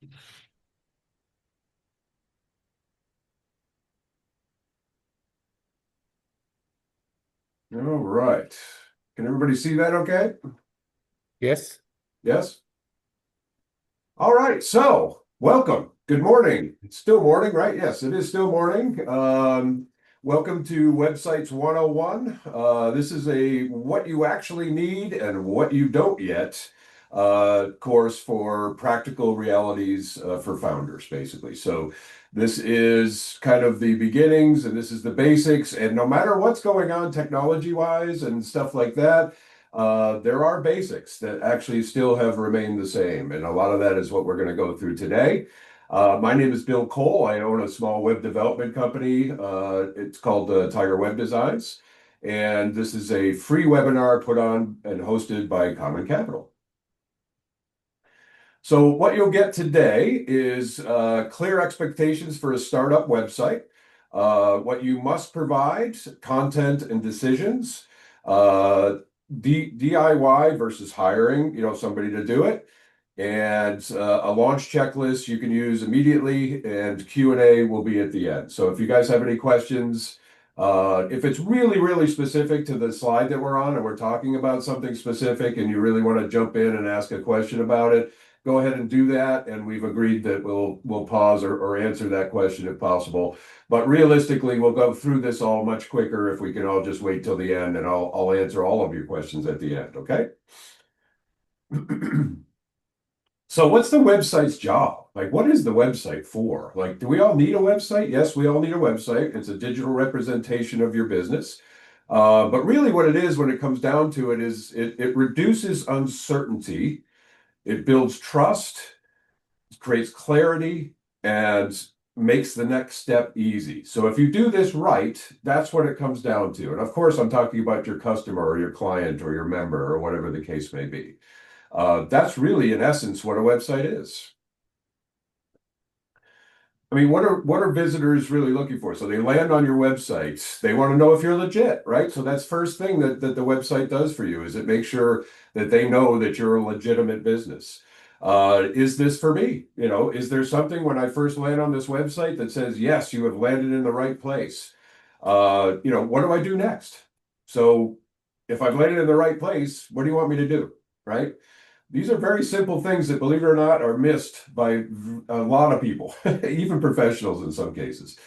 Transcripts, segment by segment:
All right. Can everybody see that okay? Yes. Yes? All right. So, welcome. Good morning. It's still morning, right? Yes, it is still morning. Welcome to Websites 101. This is a what you actually need and what you don't yet course for practical realities for founders, basically. So, this is kind of the beginnings and this is the basics. And no matter what's going on technology-wise and stuff like that, there are basics that actually still have remained the same, and a lot of that is what we're going to go through today. My name is Bill Cole. I own a small web development company. It's called Tiger Web Designs, and this is a free webinar put on and hosted by Common Capital. So what you'll get today is clear expectations for a startup website, what you must provide, content and decisions, uh, DIY versus hiring, somebody to do it, and a launch checklist you can use immediately, and Q&A will be at the end. So if you guys have any questions, if it's really, really specific to the slide that we're on and we're talking about something specific and you really want to jump in and ask a question about it, go ahead and do that. And we've agreed that we'll pause or answer that question if possible. But realistically, we'll go through this all much quicker if we can all just wait till the end, and I'll answer all of your questions at the end, okay? So what's the website's job? Like, what is the website for? Like, do we all need a website? Yes, we all need a website. It's a digital representation of your business. But really what it is when it comes down to it is it reduces uncertainty, it builds trust, creates clarity, and makes the next step easy. So if you do this right, that's what it comes down to. And of course, I'm talking about your customer or your client or your member or whatever the case may be. That's really, in essence, what a website is. I mean, what are visitors really looking for? So they land on your website. They want to know if you're legit, right? So that's first thing that the website does for you is it makes sure that they know that you're a legitimate business. Is this for me? Is there something when I first land on this website that says, yes, you have landed in the right place? What do I do next? So if I've landed in the right place, what do you want me to do? Right? These are very simple things that, believe it or not, are missed by a lot of people, even professionals in some cases.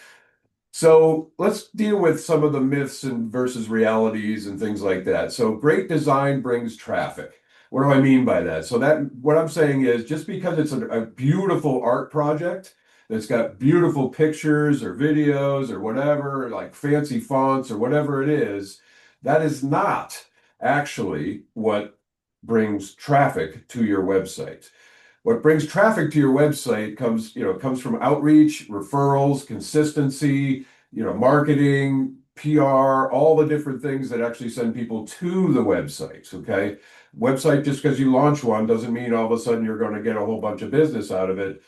So let's deal with some of the myths and versus realities and things like that. So great design brings traffic. What do I mean by that? So that what I'm saying is just because it's a beautiful art project that's got beautiful pictures or videos or whatever, like fancy fonts or whatever it is, that is not actually what brings traffic to your website. What brings traffic to your website comes from outreach, referrals, consistency, marketing, PR, all the different things that actually send people to the website. Okay. Website, just because you launch one doesn't mean all of a sudden you're going to get a whole bunch of business out of it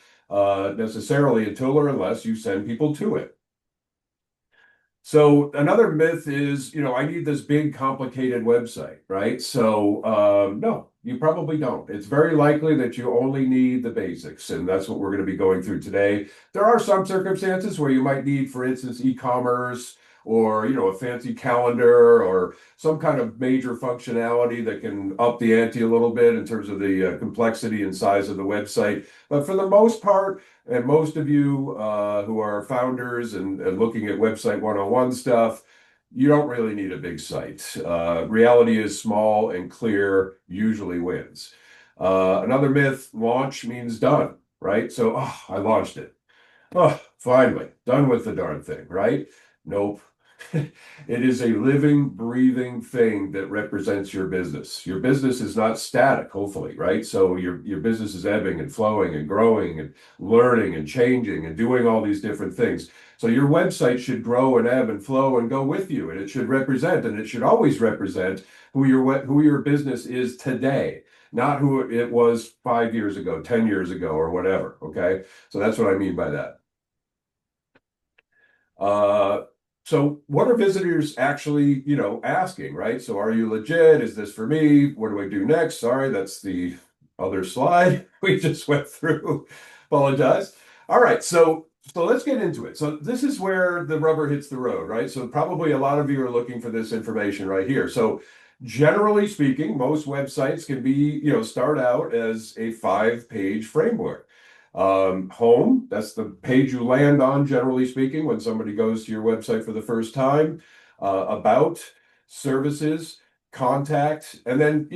necessarily until or unless you send people to it. So another myth is, I need this big complicated website, right? So no, you probably don't. It's very likely that you only need the basics, and that's what we're going to be going through today. There are some circumstances where you might need, for instance, e-commerce or, a fancy calendar or some kind of major functionality that can up the ante a little bit in terms of the complexity and size of the website. But for the most part, and most of you who are founders and looking at Website 101 stuff, you don't really need a big site. Reality is small and clear usually wins. Another myth, launch means done, right? So, I launched it. Oh, finally, done with the darn thing, right? Nope. It is a living, breathing thing that represents your business. Your business is not static, hopefully, right? So your business is ebbing and flowing and growing and learning and changing and doing all these different things. So your website should grow and ebb and flow and go with you, and it should represent, and it should always represent who your business is today, not who it was 5 years ago, 10 years ago, or whatever. Okay. So that's what I mean by that. Uh, so what are visitors actually, asking, right? So are you legit? Is this for me? What do I do next? Sorry, that's the other slide we just went through. Apologize. All right, so let's get into it. So this is where the rubber hits the road, right? So probably a lot of you are looking for this information right here. So generally speaking, most websites can be, start out as a 5-page framework. Home, that's the page you land on, generally speaking, when somebody goes to your website for the first time. About, services, contact, and then,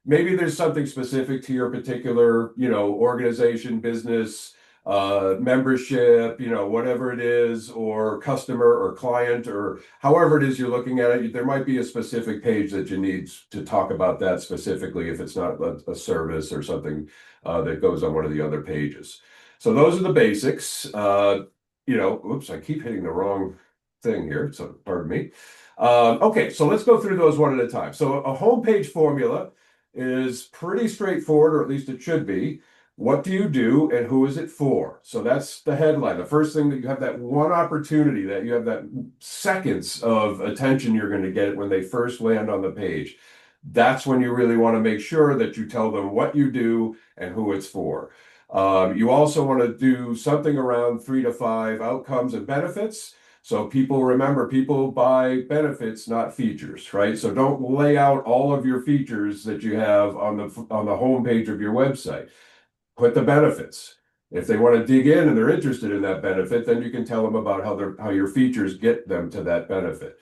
maybe there's something specific to your particular, organization, business, membership, whatever it is, or customer or client, or however it is you're looking at it. There might be a specific page that you need to talk about that specifically if it's not a service or something that goes on one of the other pages. So those are the basics. Oops, I keep hitting the wrong thing here, so pardon me. Okay, so let's go through those one at a time. So a homepage formula is pretty straightforward, or at least it should be. What do you do and who is it for? So that's the headline. The first thing that you have that one opportunity, that you have that seconds of attention you're going to get when they first land on the page. That's when you really want to make sure that you tell them what you do and who it's for. You also want to do something around 3 to 5 outcomes and benefits. So people buy benefits, not features, right? So don't lay out all of your features that you have on the home page of your website. Put the benefits. If they want to dig in and they're interested in that benefit, then you can tell them about how your features get them to that benefit.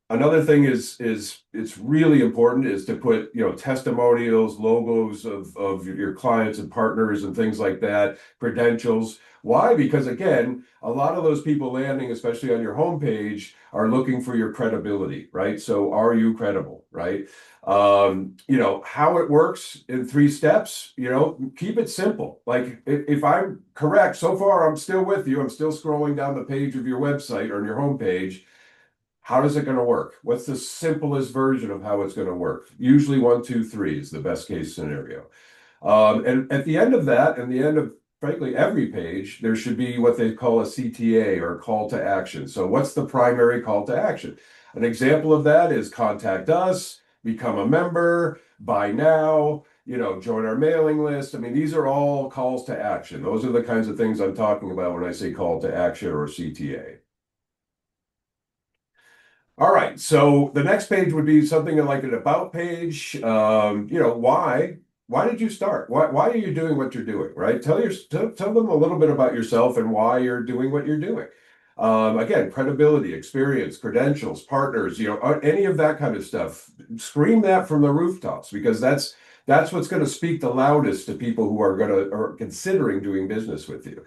Another thing is it's really important is to put, testimonials, logos of your clients and partners and things like that, credentials. Why? Because again, a lot of those people landing, especially on your homepage, are looking for your credibility, right? So are you credible, right? How it works in 3 steps, keep it simple. Like if I'm correct, so far I'm still with you. I'm still scrolling down the page of your website or your homepage. How is it going to work? What's the simplest version of how it's going to work? Usually 1, 2, 3 is the best case scenario. And at the end of that, and the end of frankly every page, there should be what they call a CTA or call to action. So what's the primary call to action? An example of that is contact us, become a member, buy now, join our mailing list. I mean, these are all calls to action. Those are the kinds of things I'm talking about when I say call to action or CTA. All right, so the next page would be something like an about page. Why did you start? Why are you doing what you're doing, right? Tell them a little bit about yourself and why you're doing what you're doing. Again, credibility, experience, credentials, partners, any of that kind of stuff. Scream that from the rooftops because that's what's going to speak the loudest to people who are considering doing business with you.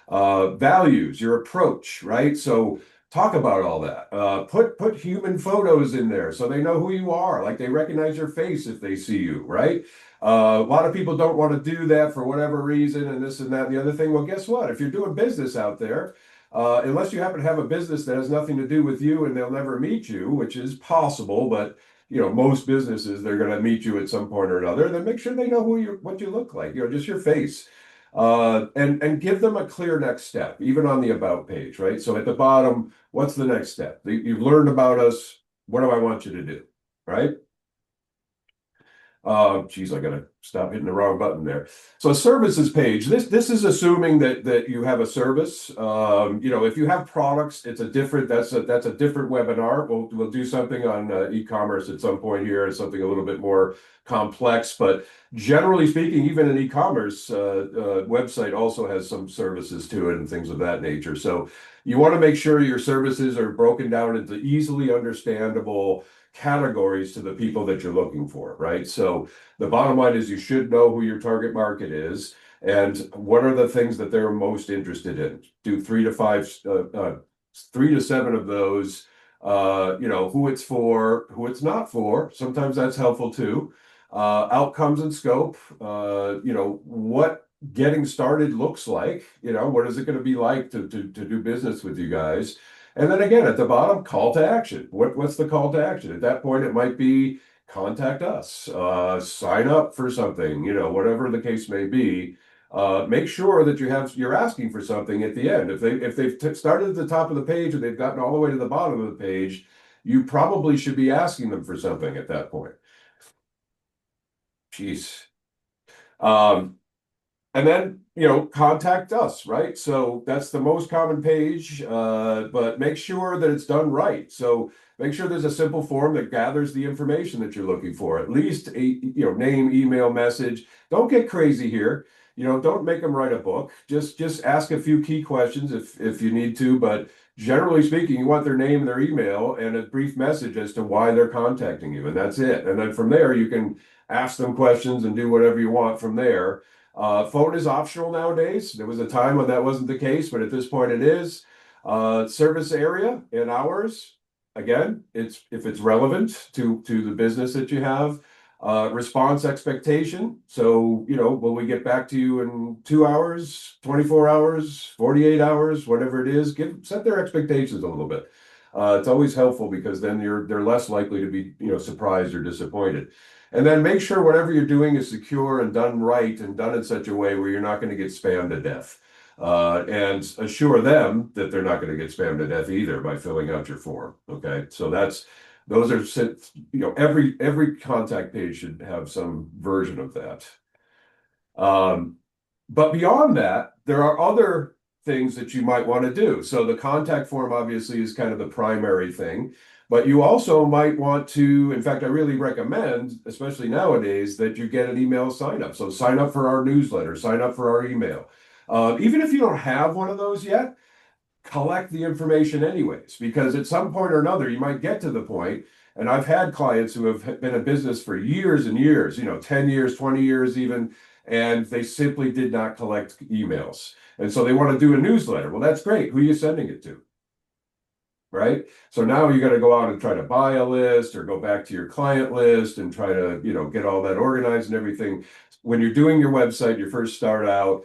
Values, your approach, right? So talk about all that. Put human photos in there so they know who you are, like they recognize your face if they see you, right? A lot of people don't want to do that for whatever reason, and this and that and the other thing. Well, guess what? If you're doing business out there, unless you happen to have a business that has nothing to do with you and they'll never meet you, which is possible, but most businesses they're going to meet you at some point or another. Then make sure they know what you look like, just your face. And give them a clear next step, even on the about page, right? So at the bottom, what's the next step? You've learned about us. What do I want you to do, right? Geez, I gotta stop hitting the wrong button there. So services page, this is assuming that you have a service. If you have products, it's that's a different webinar. We'll do something on e-commerce at some point here, something a little bit more complex. But generally speaking, even an e-commerce website also has some services to it and things of that nature. So you want to make sure your services are broken down into easily understandable categories to the people that you're looking for, right? So the bottom line is you should know who your target market is and what are the things that they're most interested in. Do 3 to 5, 3 to 7 of those. Who it's for, who it's not for. Sometimes that's helpful too. Outcomes and scope. What getting started looks like. What is it going to be like to do business with you guys? And then again, at the bottom, call to action. What's the call to action? At that point, it might be contact us, sign up for something, whatever the case may be. Make sure that you're asking for something at the end. If they've started at the top of the page and they've gotten all the way to the bottom of the page, you probably should be asking them for something at that point. Jeez. Um, And then, contact us, right? So that's the most common page, but make sure that it's done right. So make sure there's a simple form that gathers the information that you're looking for. At least a, name, email, message. Don't get crazy here. Don't make them write a book. Just ask a few key questions if you need to, but generally speaking, you want their name, their email, and a brief message as to why they're contacting you, and that's it. And then from there, you can ask them questions and do whatever you want from there. Phone is optional nowadays. There was a time when that wasn't the case, but at this point it is. Service area and hours, again, it's if it's relevant to the business that you have. Response expectation. So, will we get back to you in 2 hours, 24 hours, 48 hours, whatever it is? Set their expectations a little bit. It's always helpful because then they're less likely to be, surprised or disappointed. And then make sure whatever you're doing is secure and done right and done in such a way where you're not going to get spammed to death. And assure them that they're not going to get spammed to death either by filling out your form. Okay, so those are every contact page should have some version of that. But beyond that, there are other things that you might want to do. So the contact form obviously is kind of the primary thing, but you also might want to, in fact, I really recommend, especially nowadays, that you get an email sign up. So sign up for our newsletter, sign up for our email. Even if you don't have one of those yet, collect the information anyways, because at some point or another, you might get to the point, and I've had clients who have been in business for years and years, 10 years, 20 years even, and they simply did not collect emails. And so they want to do a newsletter. Well, that's great. Who are you sending it to? Right? So now you got to go out and try to buy a list or go back to your client list and try to, get all that organized and everything. When you're doing your website, you first start out,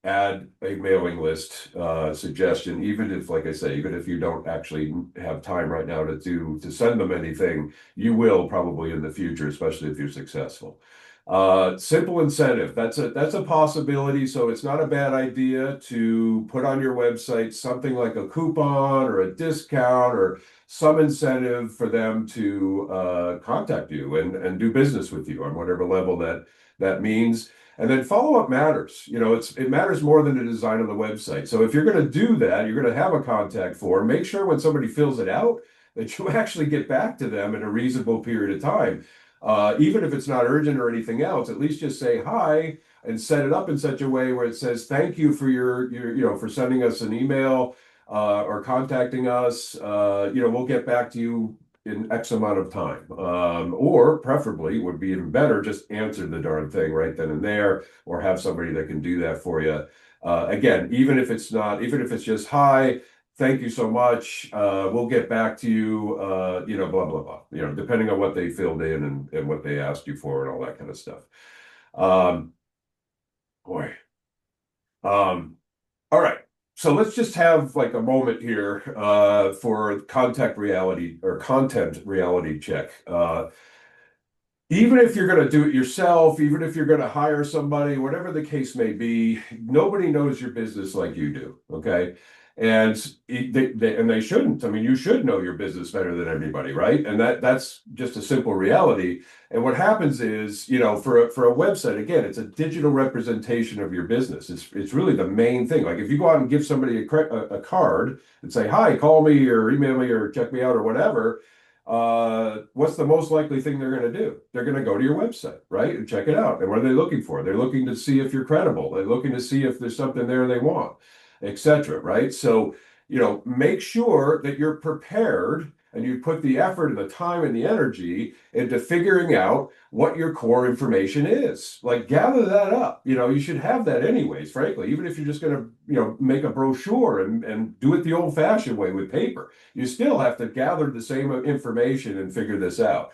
add a mailing list suggestion, even if, like I say, even if you don't actually have time right now to send them anything, you will probably in the future, especially if you're successful. Simple incentive, that's a possibility. So it's not a bad idea to put on your website something like a coupon or a discount or some incentive for them to contact you and do business with you on whatever level that means. And then follow-up matters. It matters more than the design of the website. So if you're going to do that, you're going to have a contact form. Make sure when somebody fills it out that you actually get back to them in a reasonable period of time. Even if it's not urgent or anything else, at least just say hi and set it up in such a way where it says thank you for your for sending us an email or contacting us. We'll get back to you in X amount of time. Or preferably would be even better, just answer the darn thing right then and there, or have somebody that can do that for you. Again, even if it's just hi, thank you so much. We'll get back to you, blah, blah, blah, depending on what they filled in and what they asked you for and all that kind of stuff. Um, boy. All right. So let's just have like a moment here for content reality check. Even if you're going to do it yourself, even if you're going to hire somebody, whatever the case may be, nobody knows your business like you do. Okay. And they shouldn't. I mean, you should know your business better than everybody, right? And that's just a simple reality. And what happens is, for a website, again, it's a digital representation of your business. It's really the main thing. Like if you go out and give somebody a card and say, hi, call me or email me or check me out or whatever, what's the most likely thing they're going to do? They're going to go to your website, right? And check it out. And what are they looking for? They're looking to see if you're credible. They're looking to see if there's something there they want, etc. Right? So, make sure that you're prepared and you put the effort and the time and the energy into figuring out what your core information is. Like gather that up. You should have that anyways, frankly, even if you're just going to, make a brochure and do it the old-fashioned way with paper. You still have to gather the same information and figure this out.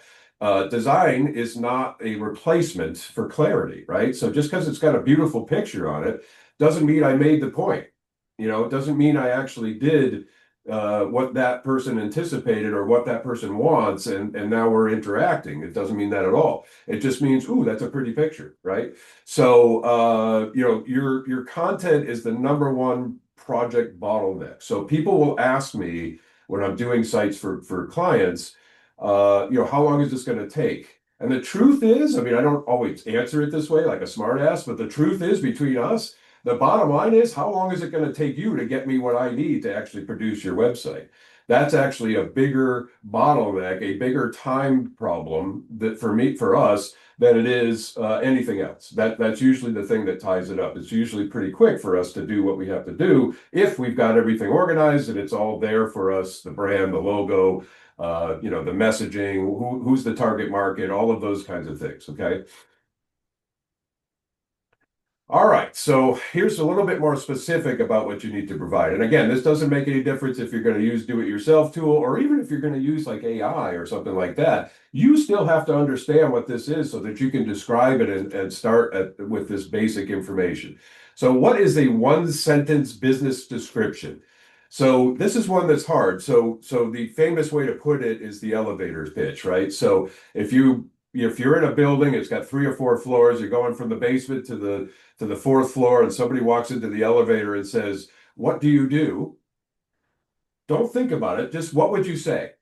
Design is not a replacement for clarity, right? So just because it's got a beautiful picture on it doesn't mean I made the point. It doesn't mean I actually did what that person anticipated or what that person wants, and now we're interacting. It doesn't mean that at all. It just means, ooh, that's a pretty picture, right? So your content is the number one project bottleneck. So people will ask me when I'm doing sites for clients, how long is this going to take? And the truth is, I mean, I don't always answer it this way like a smart ass, but the truth is between us, the bottom line is how long is it going to take you to get me what I need to actually produce your website? That's actually a bigger bottleneck, a bigger time problem that for us, than it is anything else. That's usually the thing that ties it up. It's usually pretty quick for us to do what we have to do if we've got everything organized and it's all there for us, the brand, the logo, the messaging, who's the target market, all of those kinds of things. Okay. All right, so here's a little bit more specific about what you need to provide. And again, this doesn't make any difference if you're going to use do-it-yourself tool or even if you're going to use like AI or something like that. You still have to understand what this is so that you can describe it and start with this basic information. So what is a one-sentence business description? So this is one that's hard. So the famous way to put it is the elevator pitch, right? So if you're in a building, it's got 3 or 4 floors, you're going from the basement to the fourth floor, and somebody walks into the elevator and says, "What do you do?" Don't think about it. Just what would you say?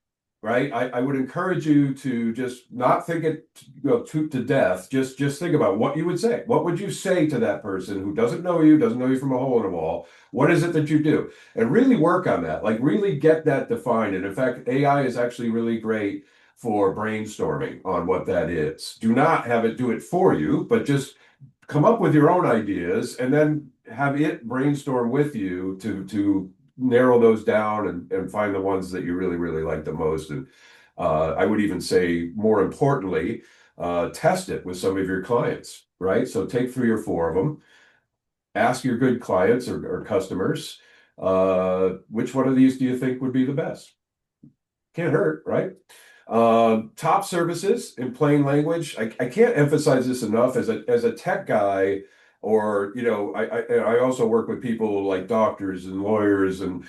Right? I would encourage you to just not think it to death. Just think about what you would say. What would you say to that person who doesn't know you from a hole in a wall? What is it that you do? And really work on that. Like really get that defined. And in fact, AI is actually really great for brainstorming on what that is. Do not have it do it for you, but just come up with your own ideas and then have it brainstorm with you to narrow those down and find the ones that you really, really like the most. And I would even say, more importantly, test it with some of your clients, right? So take 3 or 4 of them, ask your good clients or customers, which one of these do you think would be the best? Can't hurt, right? Top services in plain language. I can't emphasize this enough as a tech guy, or I also work with people like doctors and lawyers and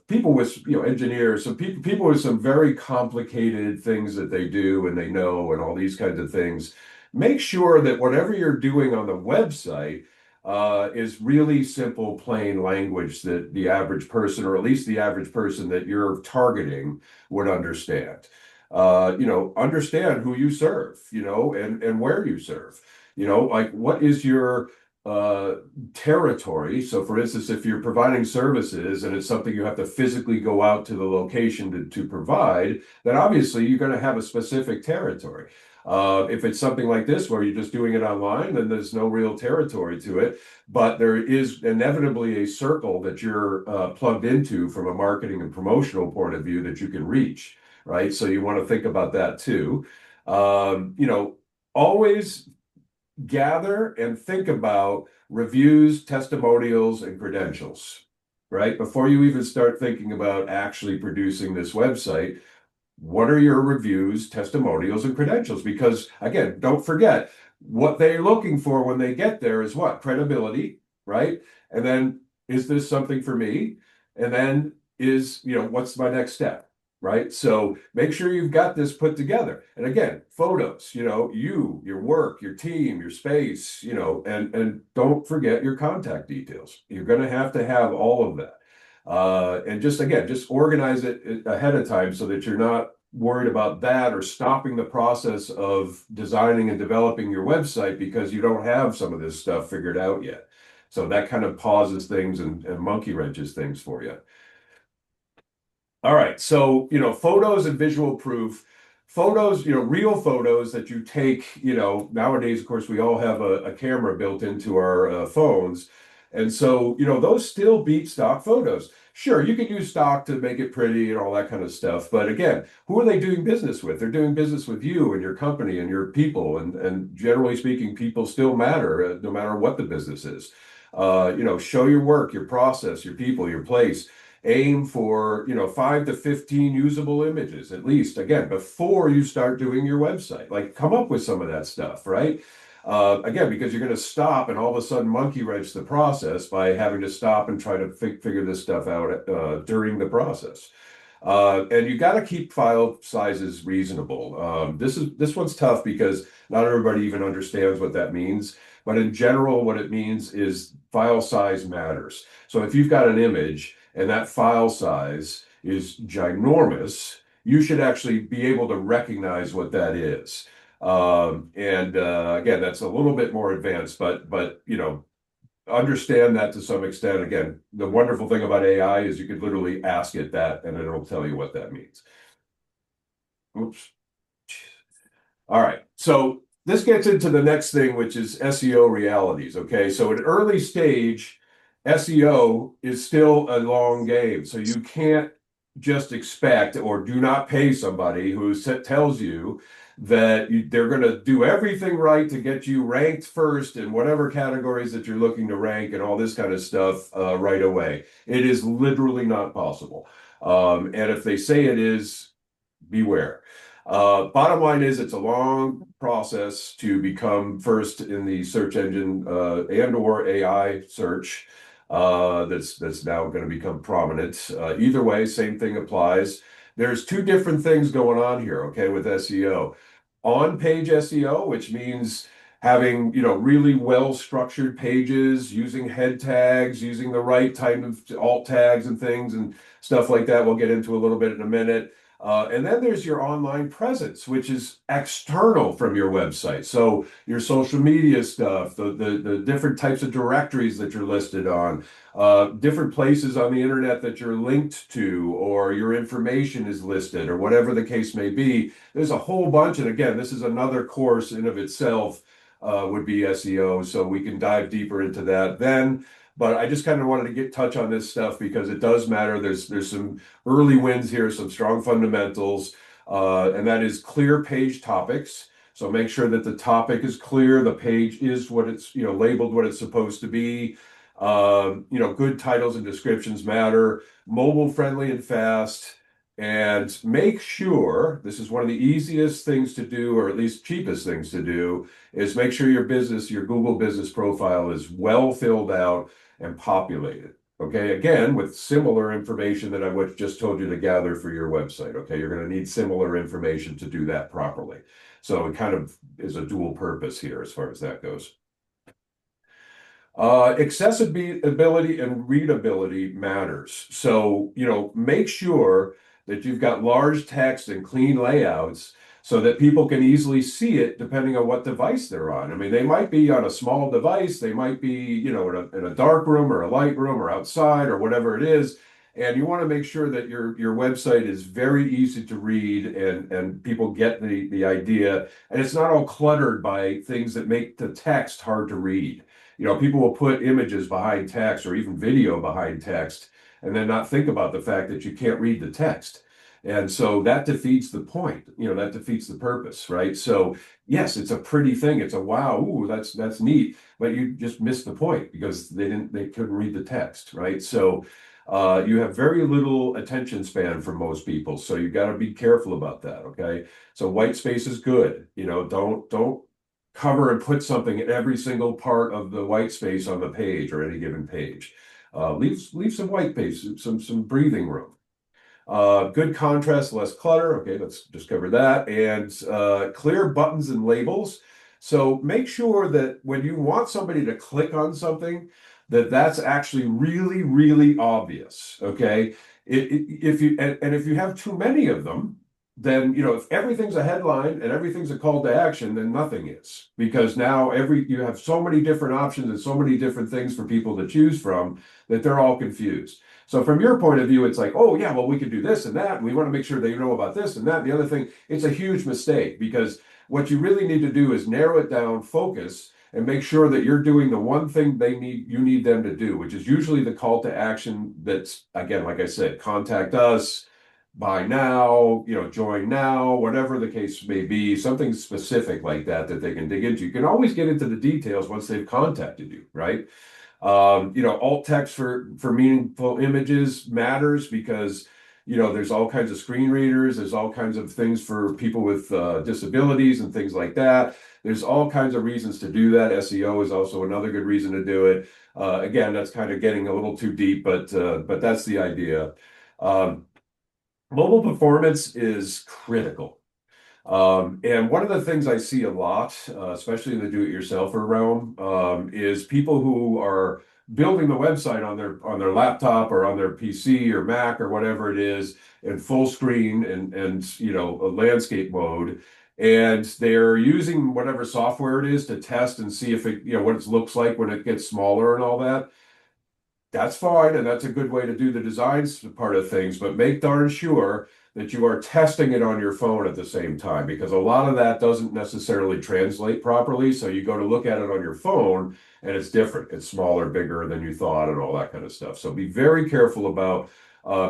people with engineers, so people with some very complicated things that they do and they know and all these kinds of things. Make sure that whatever you're doing on the website is really simple, plain language that the average person, or at least the average person that you're targeting, would understand. Understand who you serve, and where you serve. Like what is your uh, territory? So, for instance, if you're providing services and it's something you have to physically go out to the location to provide, then obviously you're going to have a specific territory. If it's something like this where you're just doing it online, then there's no real territory to it, but there is inevitably a circle that you're plugged into from a marketing and promotional point of view that you can reach, right? So you want to think about that too. Always gather and think about reviews, testimonials, and credentials, right? Before you even start thinking about actually producing this website, what are your reviews, testimonials, and credentials? Because again, don't forget what they're looking for when they get there is what? Credibility, right? And then is this something for me? And then what's my next step? Right. So make sure you've got this put together. And again, photos, your work, your team, your space, and don't forget your contact details. You're going to have all of that. And just organize it ahead of time so that you're not worried about that or stopping the process of designing and developing your website because you don't have some of this stuff figured out yet. So that kind of pauses things and monkey wrenches things for you. All right. So, photos and visual proof. Photos, real photos that you take, nowadays, of course, we all have a camera built into our phones. And so, those still beat stock photos. Sure, you can use stock to make it pretty and all that kind of stuff. But again, who are they doing business with? They're doing business with you and your company and your people. And generally speaking, people still matter, no matter what the business is. Show your work, your process, your people, your place. Aim for 5 to 15 usable images at least, again, before you start doing your website. Like come up with some of that stuff, right? Again, because you're going to stop and all of a sudden monkey wrench the process by having to stop and try to figure this stuff out during the process. And you got to keep file sizes reasonable. This one's tough because not everybody even understands what that means. But in general, what it means is file size matters. So if you've got an image and that file size is ginormous, you should actually be able to recognize what that is. Again, that's a little bit more advanced, but understand that to some extent. Again, the wonderful thing about AI is you could literally ask it that and it'll tell you what that means. Oops. All right. So this gets into the next thing, which is SEO realities. Okay. So at early stage, SEO is still a long game. So you can't just expect or do not pay somebody who tells you that they're going to do everything right to get you ranked first in whatever categories that you're looking to rank and all this kind of stuff right away. It is literally not possible. And if they say it is, beware. Bottom line is it's a long process to become first in the search engine and or AI search that's now going to become prominent. Either way, same thing applies. There's two different things going on here, okay, with SEO. On-page SEO, which means having, really well-structured pages, using head tags, using the right type of alt tags and things and stuff like that. We'll get into a little bit in a minute. And then there's your online presence, which is external from your website. So your social media stuff, the different types of directories that you're listed on, different places on the internet that you're linked to, or your information is listed, or whatever the case may be. There's a whole bunch. And again, this is another course in of itself, would be SEO. So we can dive deeper into that then. But I just kind of wanted to touch on this stuff because it does matter. There's some early wins here, some strong fundamentals, and that is clear page topics. So make sure that the topic is clear, the page is what it's, labeled what it's supposed to be. Good titles and descriptions matter, mobile friendly and fast. And make sure, this is one of the easiest things to do, or at least cheapest things to do, is make sure your Google business profile is well filled out and populated. Okay, again, with similar information that I just told you to gather for your website. Okay, you're going to need similar information to do that properly. So it kind of is a dual purpose here as far as that goes. Accessibility and readability matters. So, make sure that you've got large text and clean layouts so that people can easily see it depending on what device they're on. I mean, they might be on a small device, they might be, in a dark room or a light room or outside or whatever it is. And you want to make sure that your website is very easy to read and people get the idea. And it's not all cluttered by things that make the text hard to read. People will put images behind text or even video behind text and then not think about the fact that you can't read the text. And so that defeats the point, that defeats the purpose, right? So yes, it's a pretty thing. It's a wow, ooh, that's neat, but you just missed the point because they couldn't read the text, right? So you have very little attention span for most people. So you got to be careful about that, okay? So white space is good. Don't cover and put something in every single part of the white space on the page or any given page. Leave some white space, some breathing room. Good contrast, less clutter. Okay, let's just cover that. And clear buttons and labels. So make sure that when you want somebody to click on something, that's actually really, really obvious. Okay. If you have too many of them, then if everything's a headline and everything's a call to action, then nothing is, because now you have so many different options and so many different things for people to choose from that they're all confused. So from your point of view, it's like, oh yeah, well, we could do this and that, and we want to make sure they know about this and that and the other thing. It's a huge mistake, because what you really need to do is narrow it down, focus, and make sure that you're doing the one thing you need them to do, which is usually the call to action. That's, again, like I said, contact us, buy now, join now, whatever the case may be, something specific like that they can dig into. You can always get into the details once they've contacted you, right? Alt text for meaningful images matters because, there's all kinds of screen readers, there's all kinds of things for people with disabilities and things like that. There's all kinds of reasons to do that. SEO is also another good reason to do it. Again, that's kind of getting a little too deep, but that's the idea. Mobile performance is critical. And one of the things I see a lot, especially in the do-it-yourselfer realm, is people who are building the website on their laptop or on their PC or Mac or whatever it is in full screen and a landscape mode. and they're using whatever software it is to test and see if it, what it looks like when it gets smaller and all that. That's fine, and that's a good way to do the designs part of things, but make darn sure that you are testing it on your phone at the same time, because a lot of that doesn't necessarily translate properly. So you go to look at it on your phone and it's different. It's smaller, bigger than you thought, and all that kind of stuff. So be very careful about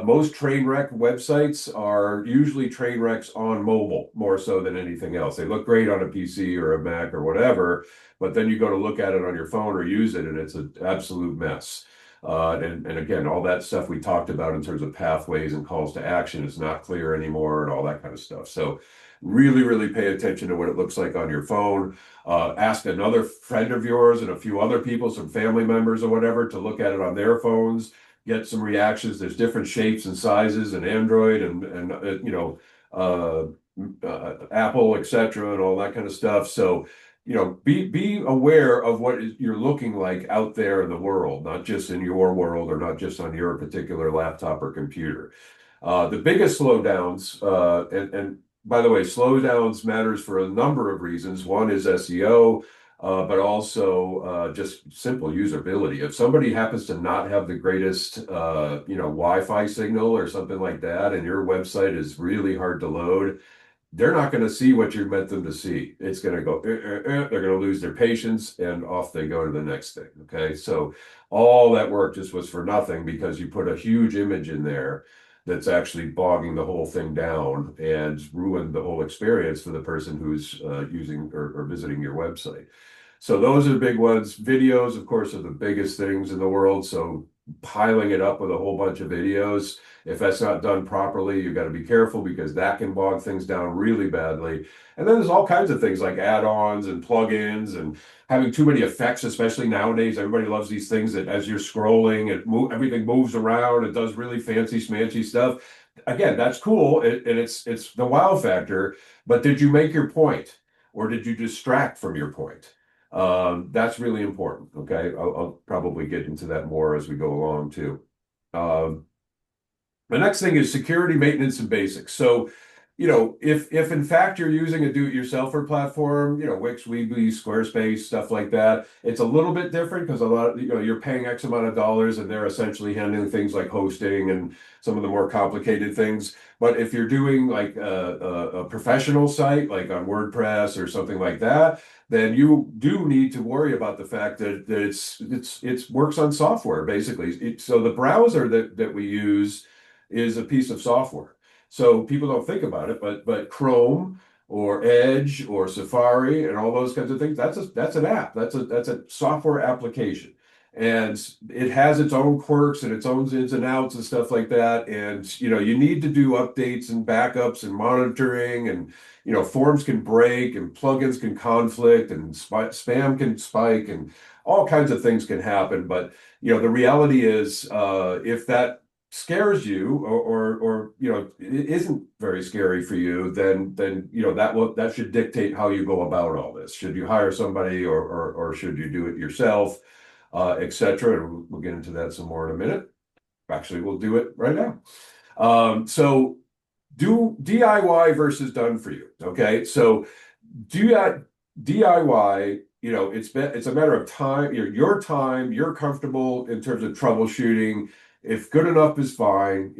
most train wreck websites are usually train wrecks on mobile more so than anything else. They look great on a PC or a Mac or whatever, but then you go to look at it on your phone or use it and it's an absolute mess. And again, all that stuff we talked about in terms of pathways and calls to action is not clear anymore and all that kind of stuff. So really, really pay attention to what it looks like on your phone. Ask another friend of yours and a few other people, some family members or whatever, to look at it on their phones, get some reactions. There's different shapes and sizes and Android and Apple, etc., and all that kind of stuff. So be aware of what you're looking like out there in the world, not just in your world or not just on your particular laptop or computer. The biggest slowdowns, and by the way, slowdowns matters for a number of reasons. One is SEO, but also just simple usability. If somebody happens to not have the greatest, Wi-Fi signal or something like that, and your website is really hard to load, they're not going to see what you meant them to see. It's going to go, they're going to lose their patience and off they go to the next thing. Okay. So all that work just was for nothing because you put a huge image in there that's actually bogging the whole thing down and ruined the whole experience for the person who's using or visiting your website. So those are the big ones. Videos, of course, are the biggest things in the world. So piling it up with a whole bunch of videos, if that's not done properly, you've got to be careful because that can bog things down really badly. And then there's all kinds of things like add-ons and plugins and having too many effects, especially nowadays. Everybody loves these things that as you're scrolling, everything moves around. It does really fancy, smancy stuff. Again, that's cool, and it's the wow factor. But did you make your point, or did you distract from your point? That's really important. Okay, I'll probably get into that more as we go along too. Um, the next thing is security, maintenance, and basics. So, if in fact you're using a do-it-yourselfer platform, Wix, Weebly, Squarespace, stuff like that, it's a little bit different because a lot, you're paying X amount of dollars and they're essentially handling things like hosting and some of the more complicated things. But if you're doing like a professional site, like on WordPress or something like that, then you do need to worry about the fact that it's works on software basically. So the browser that we use is a piece of software. So people don't think about it, but Chrome or Edge or Safari and all those kinds of things, that's an app. That's a software application. And it has its own quirks and its own ins and outs and stuff like that. And you need to do updates and backups and monitoring, and forms can break and plugins can conflict and spam can spike and all kinds of things can happen. But the reality is, if that scares you or it isn't very scary for you, then that should dictate how you go about all this. Should you hire somebody or should you do it yourself, etc. And we'll get into that some more in a minute. Actually, we'll do it right now. So do DIY versus done for you. Okay, so do that DIY. It's a matter of time. Your time. You're comfortable in terms of troubleshooting. If good enough is fine,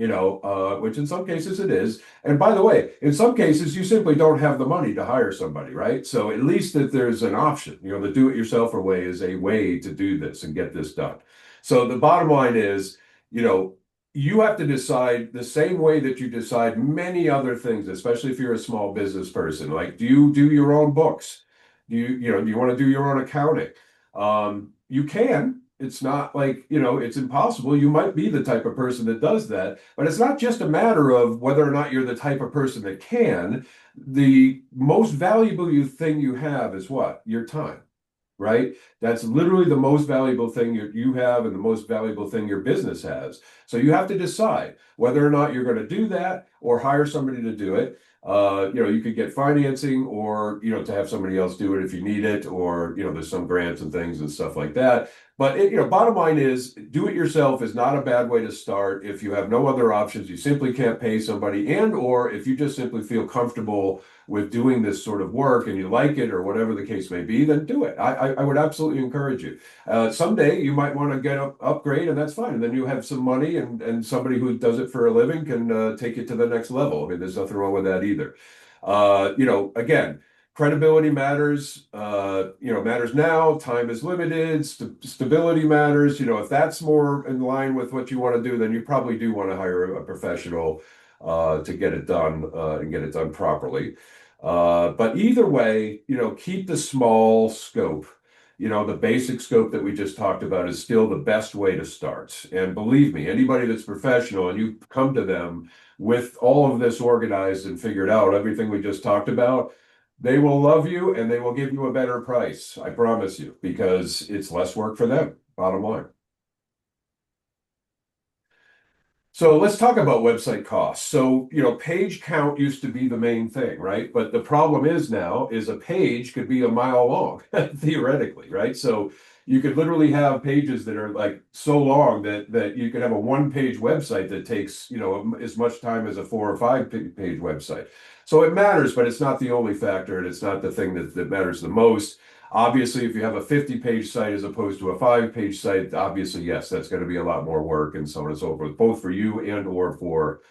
which in some cases it is. And by the way, in some cases, you simply don't have the money to hire somebody, right? So at least that there's an option. The do-it-yourselfer way is a way to do this and get this done. So the bottom line is, you have to decide the same way that you decide many other things, especially if you're a small business person. Like, do you do your own books? Do you want to do your own accounting? You can. It's not like, it's impossible. You might be the type of person that does that, but it's not just a matter of whether or not you're the type of person that can. The most valuable thing you have is what? Your time, right? That's literally the most valuable thing you have and the most valuable thing your business has. So you have to decide whether or not you're going to do that or hire somebody to do it. You could get financing or, to have somebody else do it if you need it, or, there's some grants and things and stuff like that. But bottom line is, do it yourself is not a bad way to start. If you have no other options, you simply can't pay somebody, and or if you just simply feel comfortable with doing this sort of work and you like it or whatever the case may be, then do it. I would absolutely encourage you. Someday you might want to get upgrade, and that's fine. And then you have some money, and somebody who does it for a living can take it to the next level. I mean, there's nothing wrong with that either. Again, credibility matters. Matters now. Time is limited. Stability matters. If that's more in line with what you want to do, then you probably do want to hire a professional to get it done and get it done properly. But either way, keep the small scope. The basic scope that we just talked about is still the best way to start. And believe me, anybody that's professional and you come to them with all of this organized and figured out, everything we just talked about, they will love you and they will give you a better price. I promise you, because it's less work for them, bottom line. So let's talk about website costs. So, page count used to be the main thing, right? But the problem is now is a page could be a mile long, theoretically, right? So you could literally have pages that are like so long that you could have a one-page website that takes, as much time as a 4 or 5 page website. So it matters, but it's not the only factor, and it's not the thing that matters the most. Obviously, if you have a 50-page site as opposed to a 5-page site, obviously, yes, that's going to be a lot more work and so on and so forth, both for you and or for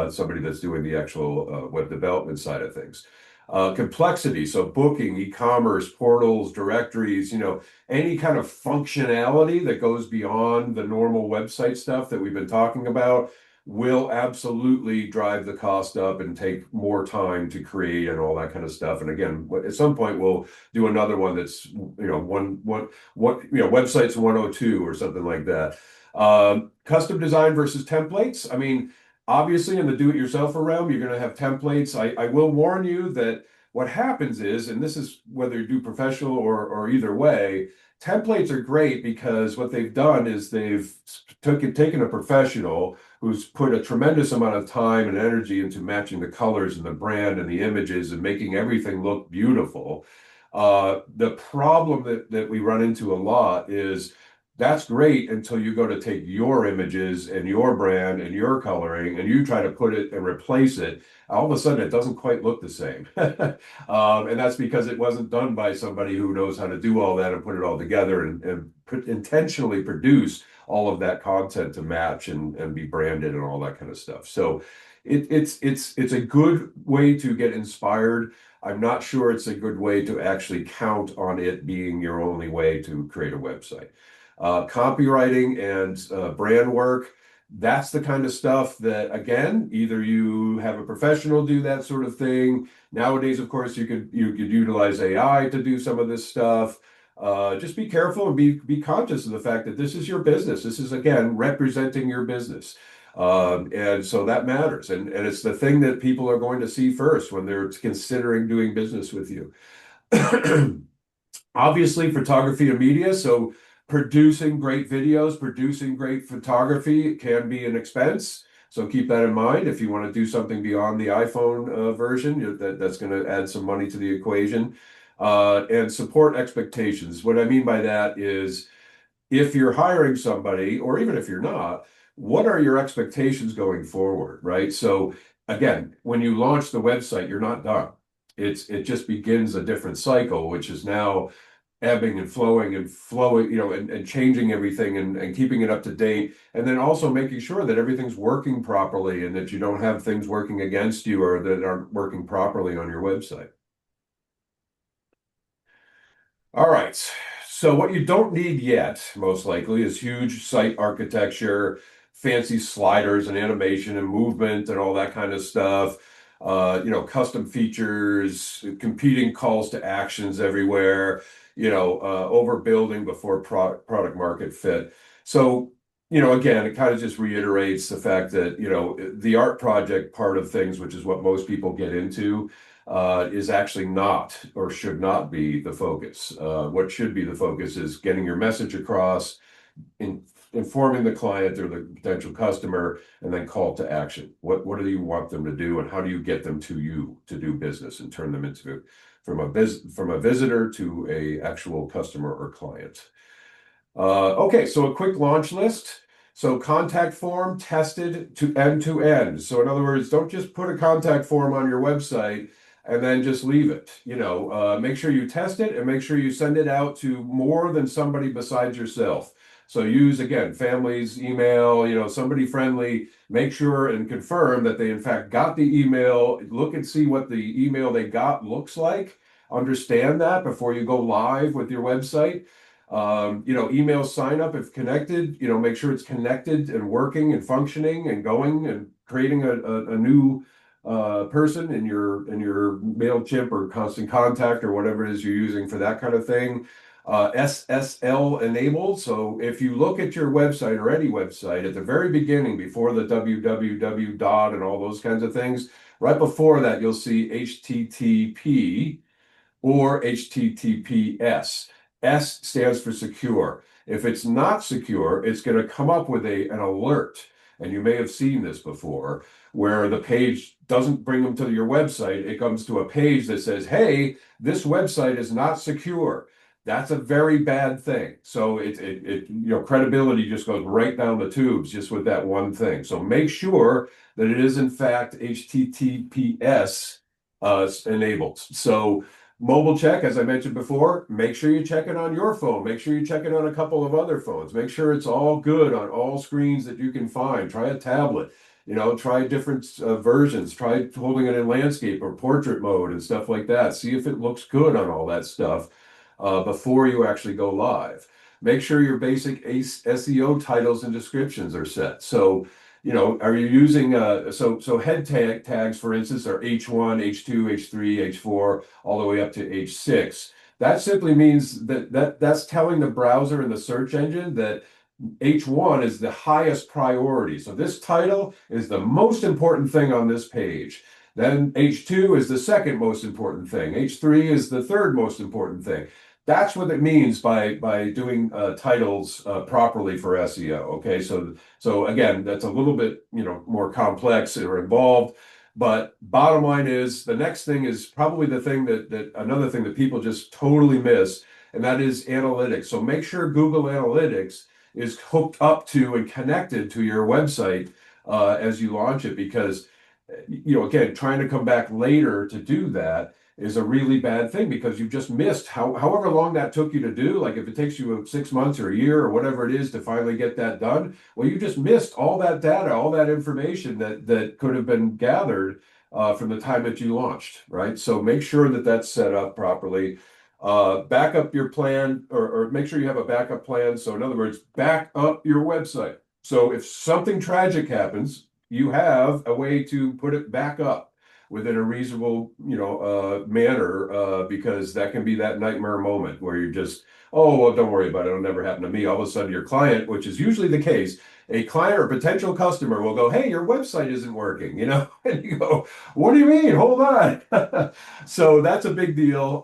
somebody that's doing the actual web development side of things. Complexity, so booking, e-commerce, portals, directories, any kind of functionality that goes beyond the normal website stuff that we've been talking about will absolutely drive the cost up and take more time to create and all that kind of stuff. And again, at some point we'll do another one that's websites 102 or something like that. Custom design versus templates. I mean, obviously in the do-it-yourselfer realm, you're going to have templates. I will warn you that what happens is, and this is whether you do professional or either way, templates are great because what they've done is they've taken a professional who's put a tremendous amount of time and energy into matching the colors and the brand and the images and making everything look beautiful. The problem that we run into a lot is that's great until you go to take your images and your brand and your coloring and you try to put it and replace it. All of a sudden, it doesn't quite look the same. And that's because it wasn't done by somebody who knows how to do all that and put it all together and intentionally produce all of that content to match and be branded and all that kind of stuff. So it's a good way to get inspired. I'm not sure it's a good way to actually count on it being your only way to create a website. Copywriting and brand work, that's the kind of stuff that, again, either you have a professional do that sort of thing. Nowadays, of course, you could utilize AI to do some of this stuff. Just be careful and be conscious of the fact that this is your business. This is, again, representing your business. And so that matters. And it's the thing that people are going to see first when they're considering doing business with you. Obviously, photography and media. So producing great videos, producing great photography can be an expense. So keep that in mind. If you want to do something beyond the iPhone version, that's going to add some money to the equation. And support expectations. What I mean by that is if you're hiring somebody, or even if you're not, what are your expectations going forward, right? So again, when you launch the website, you're not done. It just begins a different cycle, which is now ebbing and flowing, and changing everything and keeping it up to date. And then also making sure that everything's working properly and that you don't have things working against you or that aren't working properly on your website. All right. So what you don't need yet, most likely, is huge site architecture, fancy sliders and animation and movement and all that kind of stuff. Custom features, competing calls to actions everywhere, overbuilding before product market fit. So, again, it kind of just reiterates the fact that, the art project part of things, which is what most people get into, is actually not or should not be the focus. What should be the focus is getting your message across, informing the client or the potential customer, and then call to action. What do you want them to do, and how do you get them to you to do business and turn them into from a visitor to a actual customer or client? Okay, so a quick launch list. So contact form tested to end to end. So in other words, don't just put a contact form on your website and then just leave it. Make sure you test it and make sure you send it out to more than somebody besides yourself. So use again, families, email, somebody friendly. Make sure and confirm that they in fact got the email. Look and see what the email they got looks like. Understand that before you go live with your website. Email sign up if connected, make sure it's connected and working and functioning and going and creating a new person in your MailChimp or Constant Contact or whatever it is you're using for that kind of thing. SSL enabled. So if you look at your website or any website at the very beginning, before the www dot and all those kinds of things, right before that, you'll see HTTP or HTTPS. S stands for secure. If it's not secure, it's going to come up with an alert. And you may have seen this before, where the page doesn't bring them to your website. It comes to a page that says, hey, this website is not secure. That's a very bad thing. So credibility just goes right down the tubes just with that one thing. So make sure that it is in fact HTTPS enabled. So mobile check, as I mentioned before, make sure you check it on your phone. Make sure you check it on a couple of other phones. Make sure it's all good on all screens that you can find. Try a tablet, try different versions. Try holding it in landscape or portrait mode and stuff like that. See if it looks good on all that stuff before you actually go live. Make sure your basic SEO titles and descriptions are set. So, are you using so head tags, for instance, are H1, H2, H3, H4, all the way up to H6. That simply means that's telling the browser and the search engine that H1 is the highest priority. So this title is the most important thing on this page. Then H2 is the second most important thing. H3 is the third most important thing. That's what it means by doing titles properly for SEO. Okay, so again, that's a little bit more complex or involved, but bottom line is the next thing is probably the thing that another thing that people just totally miss, and that is analytics. So make sure Google Analytics is hooked up to and connected to your website as you launch it, because again, trying to come back later to do that is a really bad thing, because you've just missed however long that took you to do. Like if it takes you 6 months or a year or whatever it is to finally get that done, well, you just missed all that data, all that information that could have been gathered from the time that you launched, right? So make sure that that's set up properly. Back up your plan, or make sure you have a backup plan. So in other words, back up your website. So if something tragic happens, you have a way to put it back up within a reasonable, manner, because that can be that nightmare moment where you're just, oh, well, don't worry about it. It'll never happen to me. All of a sudden, your client, which is usually the case, a client or potential customer will go, hey, your website isn't working, and you go, what do you mean? Hold on. So that's a big deal.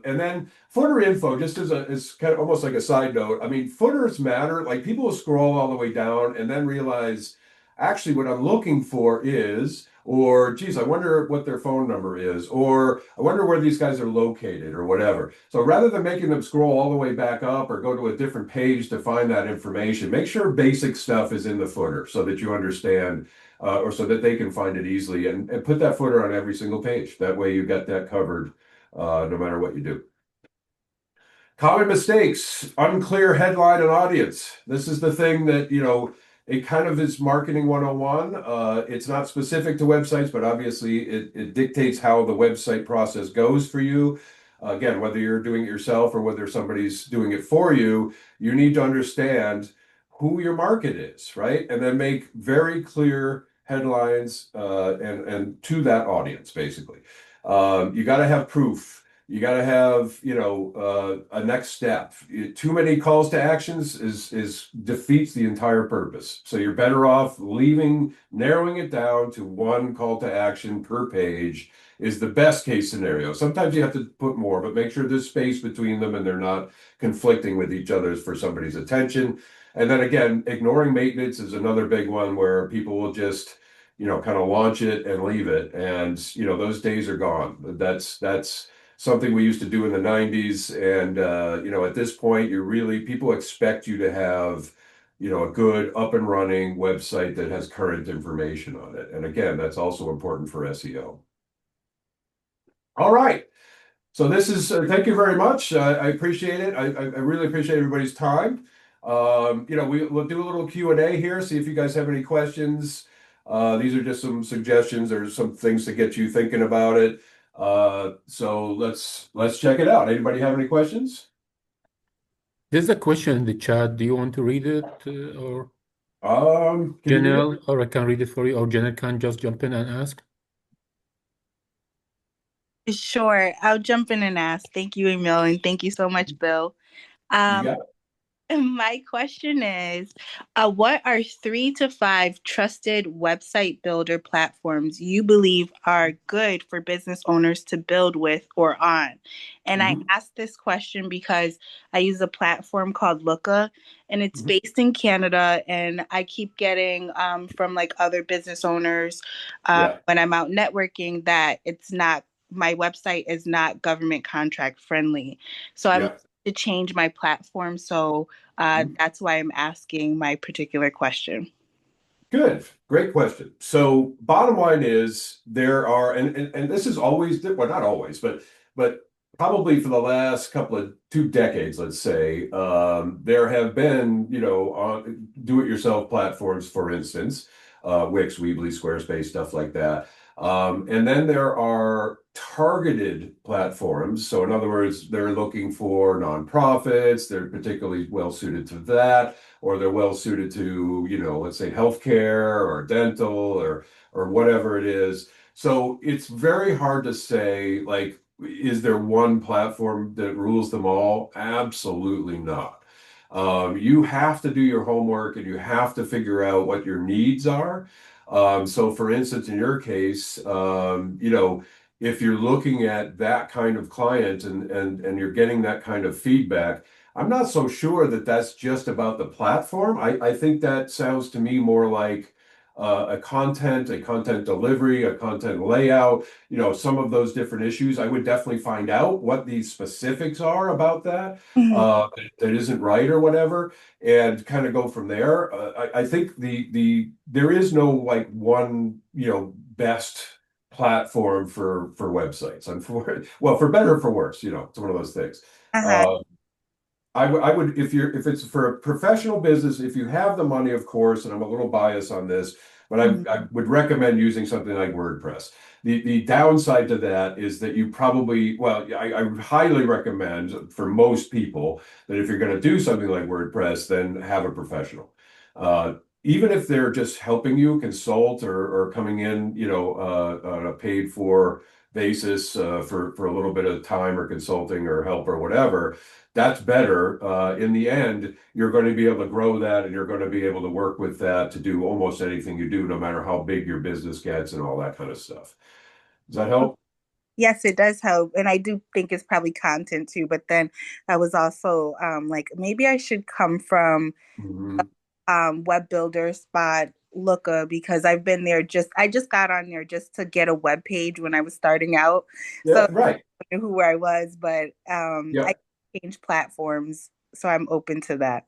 And then footer info, just as kind of almost like a side note. I mean, footers matter. Like people will scroll all the way down and then realize, actually, what I'm looking for is, or geez, I wonder what their phone number is, or I wonder where these guys are located, or whatever. So rather than making them scroll all the way back up or go to a different page to find that information, make sure basic stuff is in the footer so that you understand, or so that they can find it easily, and put that footer on every single page. That way you got that covered, no matter what you do. Common mistakes, unclear headline and audience. This is the thing that, it kind of is marketing 101. It's not specific to websites, but obviously it dictates how the website process goes for you. Again, whether you're doing it yourself or whether somebody's doing it for you, you need to understand who your market is, right? And then make very clear headlines and to that audience, basically. You got to have proof. You got to have, a next step. Too many calls to actions is defeats the entire purpose. So you're better off narrowing it down to one call to action per page is the best case scenario. Sometimes you have to put more, but make sure there's space between them and they're not conflicting with each other for somebody's attention. And then again, ignoring maintenance is another big one where people will just, kind of launch it and leave it. And, those days are gone. That's something we used to do in the 90s. And, at this point, people expect you to have, a good up and running website that has current information on it. And again, that's also important for SEO. All right. So this is, thank you very much. I appreciate it. I really appreciate everybody's time. We'll do a little Q&A here, see if you guys have any questions. These are just some suggestions or some things to get you thinking about it. So let's check it out. Anybody have any questions? There's a question in the chat. Do you want to read it, or Can you read it? Janelle, or I can read it for you, or Janelle can just jump in and ask? Sure, I'll jump in and ask. Thank you, Emil, and thank you so much, Bill. You Um, got it. my question is, what are 3 to 5 trusted website builder platforms you believe are good for business owners to build with or on? And I Mhm, asked this question because I use a platform called Looka, and it's mhm. based in Canada. And I keep getting from like other business owners Yeah, when I'm out networking that it's not my website is not government contract friendly. So I'm yeah. to change my platform. So that's why I'm asking my particular question. Good. Great question. So bottom line is there are, and this is always, well, not always, but probably for the last couple of 2 decades, let's say, there have been, do-it-yourself platforms, for instance, Wix, Weebly, Squarespace, stuff like that. And then there are targeted platforms. So in other words, they're looking for nonprofits. They're particularly well suited to that, or they're well suited to, let's say healthcare or dental or whatever it is. So it's very hard to say, like, is there one platform that rules them all? Absolutely not. You have to do your homework and you have to figure out what your needs are. So for instance, in your case, if you're looking at that kind of client and you're getting that kind of feedback, I'm not so sure that that's just about the platform. I think that sounds to me more like a content delivery, a content layout, some of those different issues. I would definitely find out what the specifics are about that, Mhm. that isn't right or whatever, and kind of go from there. I think there is no like one, best platform for websites. And for better or for worse, it's one of those things. Uh-huh. Uh, I would, if it's for a professional business, if you have the money, of course, and I'm a little biased on this, but Mhm. I would recommend using something like WordPress. The downside to that is that you probably, well, I would highly recommend for most people that if you're going to do something like WordPress, then have a professional. Even if they're just helping you consult or coming in, on a paid for basis for a little bit of time or consulting or help or whatever, that's better. In the end, you're going to be able to grow that and you're going to be able to work with that to do almost anything you do, no matter how big your business gets and all that kind of stuff. Does that help? Yes, it does help. And I do think it's probably content too. But then I was also like, maybe I should come from Mhm. web builder spot Looker because I've been there I just got on there just to get a web page when I was starting out. Yeah, So right. I knew who I was, but I Yep, changed platforms. So I'm open to that.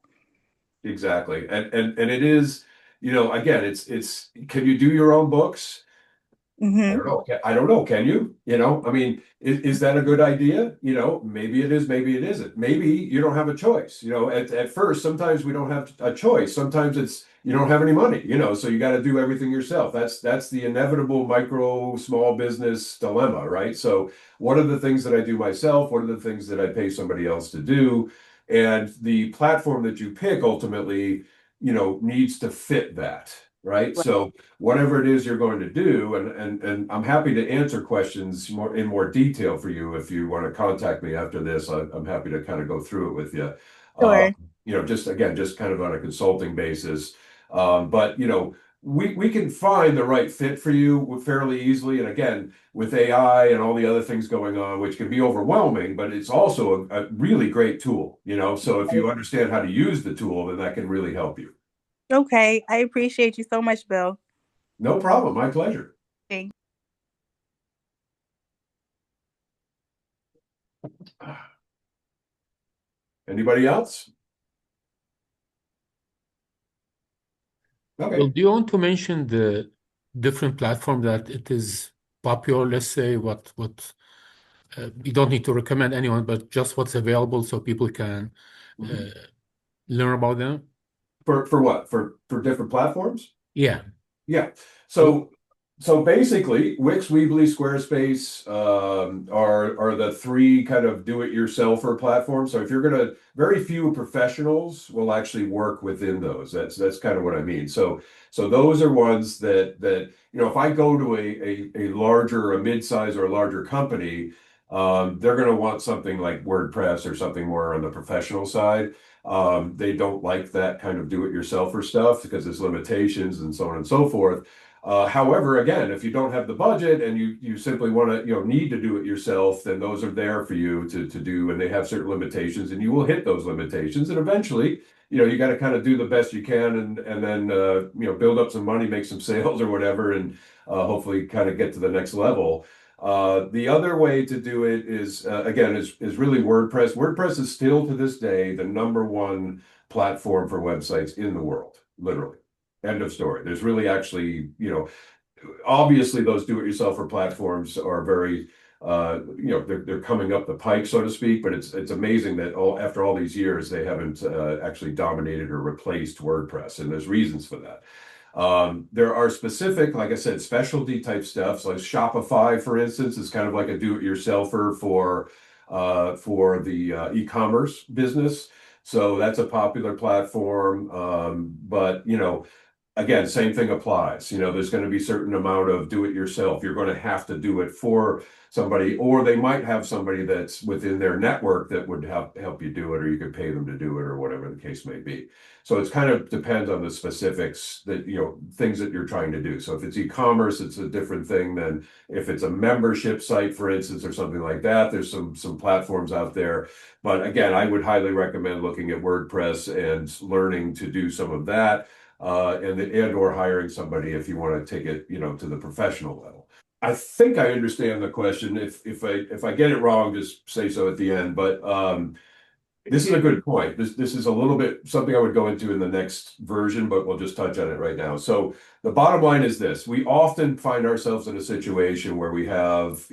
exactly. And it is, again, it's can you do your own books? I Mm-hmm. don't know. I don't know. Can you? I mean, is that a good idea? Maybe it is, maybe it isn't. Maybe you don't have a choice. At first, sometimes we don't have a choice. Sometimes it's you don't have any money, so you got to do everything yourself. That's the inevitable micro small business dilemma, right? So what are the things that I do myself? What are the things that I pay somebody else to do? And the platform that you pick ultimately, needs to fit that, right? So whatever it is you're going to do, and I'm happy to answer questions more detail for you if you want to contact me after this. I'm happy to kind of go through it with you. Uh, Sure. just again, just kind of on a consulting basis. But we can find the right fit for you fairly easily. And again, with AI and all the other things going on, which can be overwhelming, but it's also a really great tool. So if you understand how to use the tool, then that can really help you. Okay. I appreciate you so much, Bill. No problem. My pleasure. Thank Anybody else? Well, Okay. do you want to mention the different platform that it is popular? Let's say what you don't need to recommend anyone, but just what's available so people can Mhm. uh, learn about them. For what? For different platforms? Yeah. Yeah. Well, So basically, Wix, Weebly, Squarespace are the three kind of do-it-yourselfer platforms. So if you're gonna, very few professionals will actually work within those. That's kind of what I mean. So those are ones that if I go to a larger, a mid-size or a larger company, they're gonna want something like WordPress or something more on the professional side. They don't like that kind of do-it-yourselfer stuff because there's limitations and so on and so forth. However, again, if you don't have the budget and you simply want to, need to do it yourself, then those are there for you to do, and they have certain limitations, and you will hit those limitations. And eventually, you got to kind of do the best you can, and then build up some money, make some sales or whatever, and hopefully kind of get to the next level. The other way to do it is again is really WordPress. WordPress is still to this day the number one platform for websites in the world, literally. End of story. There's really actually, obviously those do-it-yourselfer platforms are very, they're coming up the pike, so to speak. But it's amazing that after all these years they haven't actually dominated or replaced WordPress, and there's reasons for that. There are specific, like I said, specialty type stuff. So like Shopify, for instance, is kind of like a do-it-yourselfer for the e-commerce business. So that's a popular platform. But again, same thing applies. There's going to be certain amount of do it yourself. You're going to have to do it for somebody, or they might have somebody that's within their network that would help you do it, or you could pay them to do it, or whatever the case may be. So it's kind of depends on the specifics that, things that you're trying to do. So if it's e-commerce, it's a different thing than if it's a membership site, for instance, or something like that. There's some platforms out there. But again, I would highly recommend looking at WordPress and learning to do some of that and or hiring somebody if you want to take it, to the professional level. I think I understand the question. If I get it wrong, just say so at the end. But this is a good point. This is a little bit something I would go into in the next version, but we'll just touch on it right now. So the bottom line is this: we often find ourselves in a situation where we have,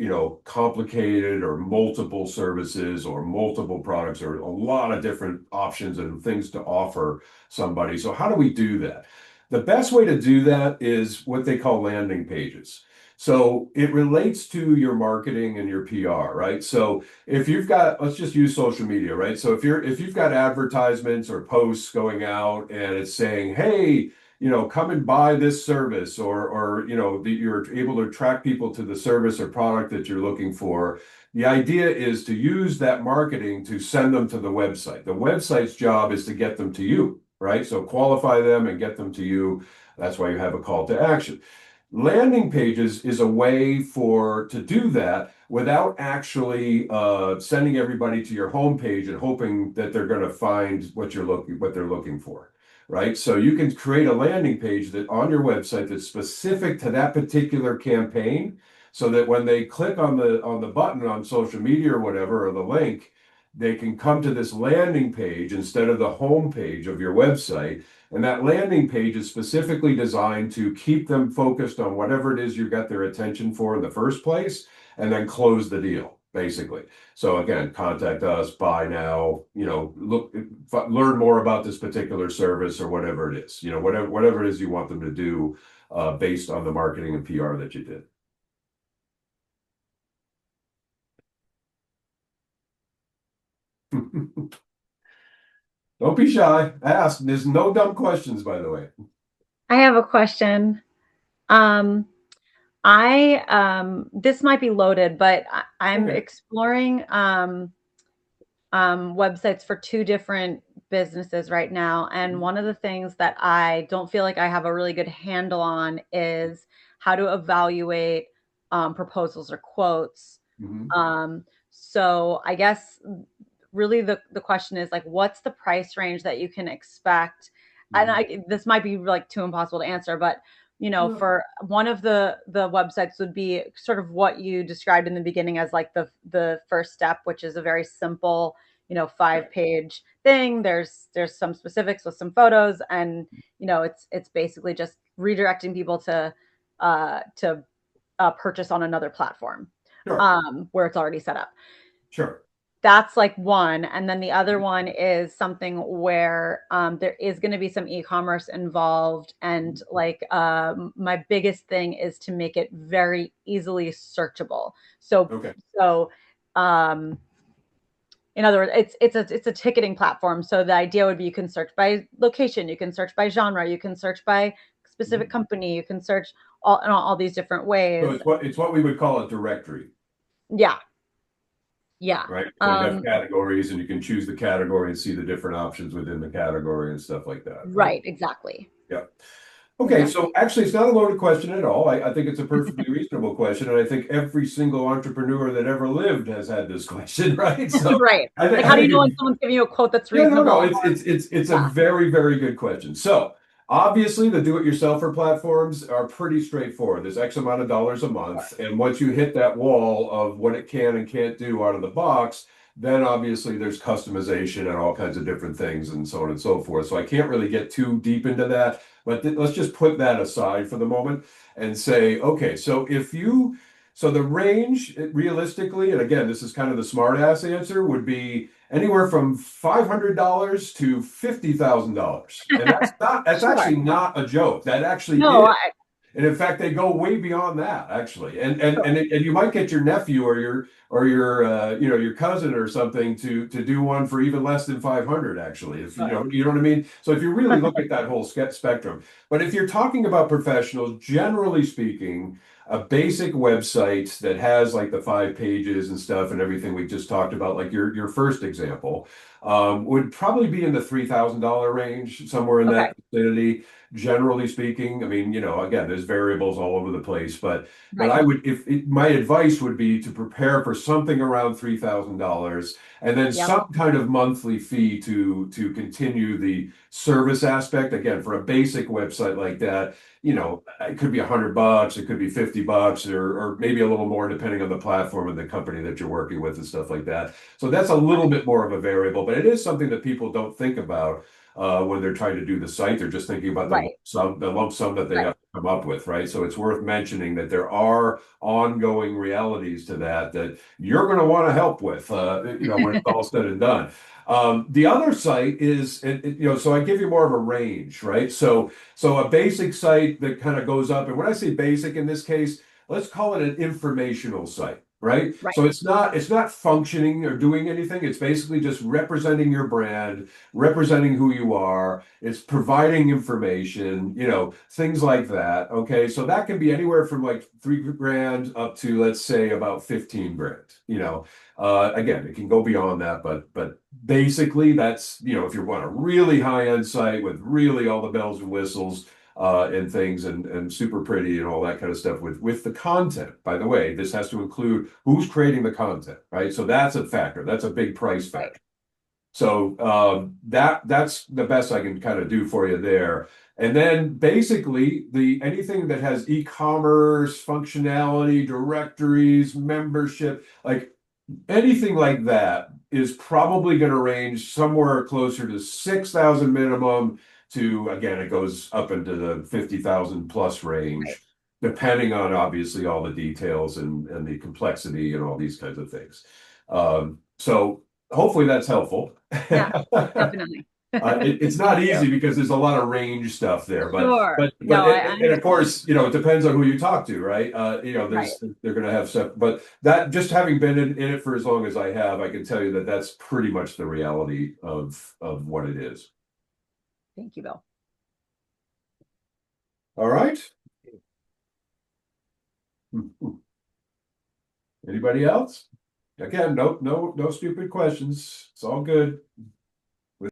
complicated or multiple services or multiple products or a lot of different options and things to offer somebody. So how do we do that? The best way to do that is what they call landing pages. So it relates to your marketing and your PR, right? So if you've got, let's just use social media, right? So if you've got advertisements or posts going out and it's saying, hey, come and buy this service, or that you're able to attract people to the service or product that you're looking for. The idea is to use that marketing to send them to the website. The website's job is to get them to you, right? So qualify them and get them to you. That's why you have a call to action. Landing pages is a way to do that without actually sending everybody to your homepage and hoping that they're going to find what they're looking for, right? So you can create a landing page that on your website that's specific to that particular campaign, so that when they click on the button on social media or whatever, or the link, they can come to this landing page instead of the home page of your website. And that landing page is specifically designed to keep them focused on whatever it is you got their attention for in the first place, and then close the deal, basically. So again, contact us, buy now, learn more about this particular service or whatever it is, whatever it is you want them to do based on the marketing and PR that you did. Don't be shy. Ask. There's no dumb questions, by the way. I have a question. This might be loaded, but I'm Okay. exploring websites for two different businesses right now. And one of the things that I don't feel like I have a really good handle on is how to evaluate proposals or quotes. Mhm. So I guess really the question is like, what's the price range that you can expect? And this might be like too impossible to answer, but you know, Yeah. for one of the websites would be sort of what you described in the beginning as like the first step, which is a very simple, you know, 5-page thing. There's some specifics with some photos, and you know, it's basically just redirecting people to purchase on another platform Sure. where it's already set up. Sure. That's like one. And then the other one is something where there is going to be some e-commerce involved. And like my biggest thing is to make it very easily searchable. Okay. So in other words, it's a ticketing platform. So the idea would be you can search by location, you can search by genre, you can search by specific company, you can search all these different ways. So it's what we would call a directory, Yeah. Yeah. right? So you have categories and you can choose the category and see the different options within the category and stuff like that. Right, exactly. Yeah. Okay, Exactly. so actually it's not a loaded question at all. I think it's a perfectly reasonable question. And I think every single entrepreneur that ever lived has had this question, right? So Right. I think Like, how do you know when someone's giving you a quote that's yeah, reasonable? it's a very, very good question. So obviously the do-it-yourselfer platforms are pretty straightforward. There's X amount of dollars a month. And once you hit that wall of what it can and can't do out of the box, then obviously there's customization and all kinds of different things and so on and so forth. So I can't really get too deep into that, but let's just put that aside for the moment and say, okay, so the range realistically, and again, this is kind of the smart ass answer, would be anywhere from $500 to $50,000. And that's Sure. actually not a joke. That actually No, is. And in fact, they go way beyond that, actually. And you might get your nephew or your you know, your cousin or something to do one for even less than 500, actually. If you know what I mean. So if you really look at that whole spectrum, but if you're talking about professionals, generally speaking, a basic website that has like the 5 pages and stuff and everything we just talked about, like your first example, would probably be in the $3,000 range, somewhere in okay. that vicinity. Generally speaking, I mean, you know, again, there's variables all over the place, but Right. I would, my advice would be to prepare for something around $3,000, and then Yep. some kind of monthly fee to continue the service aspect. Again, for a basic website like that, you know, it could be $100, it could be $50, or maybe a little more depending on the platform and the company that you're working with and stuff like that. So that's a little bit more of a variable, but it is something that people don't think about when they're trying to do the site. They're just thinking about Right. the lump sum that they Right. have to come up with, right? So it's worth mentioning that there are ongoing realities to that you're going to want to help with, you know, when it's all said and done. The other site is, you know, so I give you more of a range, right? So a basic site that kind of goes up, and when I say basic in this case, let's call it an informational site, right? Right. So it's not functioning or doing anything. It's basically just representing your brand, representing who you are. It's providing information, you know, things like that. Okay, so that can be anywhere from like $3,000 up to, let's say, about 15 grand. You know, again, it can go beyond that, but basically that's, you know, if you want a really high-end site with really all the bells and whistles and things and super pretty and all that kind of stuff with the content. By the way, this has to include who's creating the content, right? So that's a factor. That's a big price factor. Right. So that's the best I can kind of do for you there. And then basically anything that has e-commerce functionality, directories, membership, like anything like that is probably going to range somewhere closer to 6,000 minimum to, again, it goes up into the 50,000 plus range, Right. depending on obviously all the details and the complexity and all these kinds of things. So hopefully that's helpful. Yeah, definitely. It's not easy because there's a lot of range stuff there, Sure. No, and of course, you know, it depends on who you talk to, right? You know, Right. they're going to have stuff, but that, just having been in it for as long as I have, I can tell you that that's pretty much the reality of what it is. Thank you, Bill. All right. Anybody else? Again, no stupid questions. It's all good.